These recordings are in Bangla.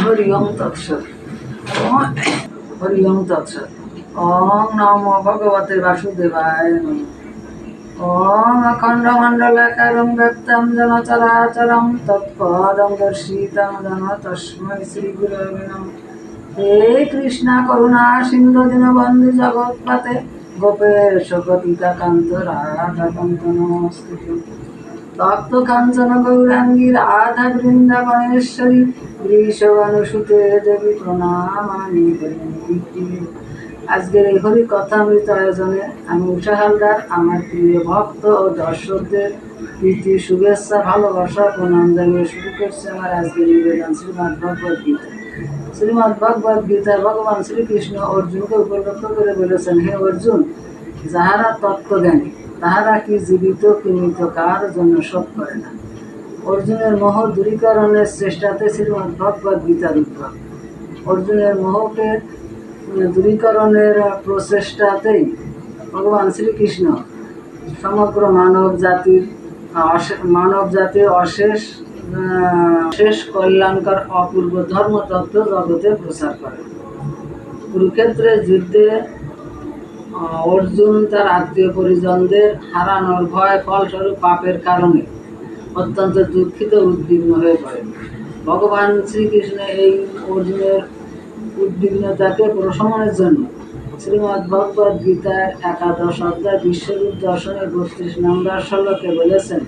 হরি ওম তৎসৎ। হরি ওম তৎসৎ। ওম নমো ভগবতে বাসুদেবায় নমঃ। ওম অখণ্ডমণ্ডলাকারং ব্যক্তং যেন চরাচরং তৎপদং দর্শিतं যেন তস্मै শ্রীগুরবে নমঃ। হে কৃষ্ণ করুণা সিন্ধু দীনবন্ধু জগৎপতে গোপেশ গোপিকাকান্ত রাধাকান্ত নমস্তুতে। তপ্ত কাঞ্চন গৌরাঙ্গী রাধা বৃন্দাবনেশ্বরী বৃষভানুসুতে দেবী প্রণামামি। আজকের এই হরি কথামৃত আয়োজনে আমি উষা হালদার আমার প্রিয় ভক্ত ও দর্শকদের প্রীতি শুভেচ্ছা ভালোবাসা প্রণাম জানিয়ে শুরু করছে আমার আজকের নিবেদন শ্রীমদ্ ভগবদ গীতা। শ্রীমদ্ ভগবদ গীতায় ভগবান শ্রীকৃষ্ণ অর্জুনকে উপলক্ষ করে বলেছেন, হে অর্জুন, যাহারা তত্ত্বজ্ঞানী তাহারা কি জীবিত কি মৃত কারো জন্য শোক করে না। অর্জুনের মোহ দূরীকরণের চেষ্টাতে শ্রীমদ্ ভগবদ গীতার উদ্ভব। অর্জুনের মোহকে দূরীকরণের প্রচেষ্টাতেই ভগবান শ্রীকৃষ্ণ সমগ্র মানব জাতির অশেষ কল্যাণকর অপূর্ব ধর্মতত্ত্ব জগতে প্রচার করেন। কুরুক্ষেত্রের যুদ্ধে অর্জুন তার আত্মীয় পরিজনদের হারানোর ভয় ফলস্বরূপ পাপের কারণে অত্যন্ত দুঃখিত উদ্বিগ্ন হয়ে পড়েন। ভগবান শ্রীকৃষ্ণ এই অর্জুনের উদ্বিগ্নতাকে প্রশমনের জন্য শ্রীমদ্ ভগবদ গীতার 11 অধ্যায় বিশ্বরূপ দর্শনের 32 নম্বর শ্লোকে বলেছেন,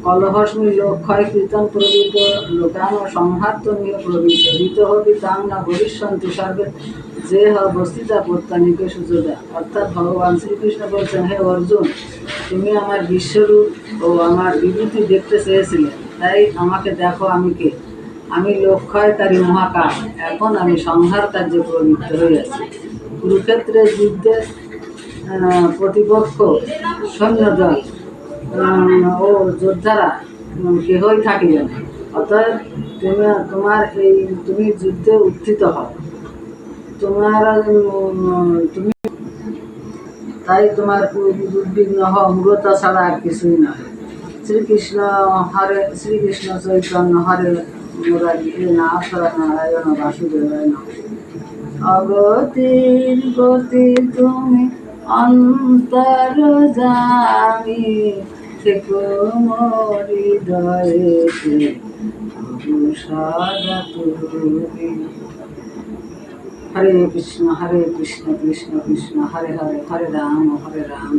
কলহস্মি লোকক্ষয় কীর্তন প্রবৃত লোকান সংহাত্মনীয় প্রবৃত ঋত হবি তাং না ভবিষ্যন্তি সর্বে যে অবস্থিতা প্রত্যানিকে সুযোগা। অর্থাৎ ভগবান শ্রীকৃষ্ণ বলছেন, হে অর্জুন, তুমি আমার বিশ্বরূপ ও আমার বিভূতি দেখতে চেয়েছিলে, তাই আমাকে দেখো আমি কে। আমি লোকক্ষয়কারী মহাকাল, এখন আমি সংহার কার্যে প্রবৃত্ত হইয়াছি। কুরুক্ষেত্রের যুদ্ধে প্রতিপক্ষ সৈন্যদল ও যোদ্ধারা কেহই থাকিবে না। অতএব তুমি যুদ্ধে উত্থিত হও, তাই তোমার উদ্বিগ্ন হওয়া মূঢ়তা ছাড়া আর কিছুই নয়। শ্রীকৃষ্ণ চৈতন্য হরে মুরারি নাথ নারায়ণ বাসুদেবায় নমঃ। অগতির গতি তুমি অন্তর্যামী, থেকো মোর হৃদয়েতে সদা তুমি। হরে কৃষ্ণ কৃষ্ণ কৃষ্ণ হরে হরে, হরে রাম রাম রাম।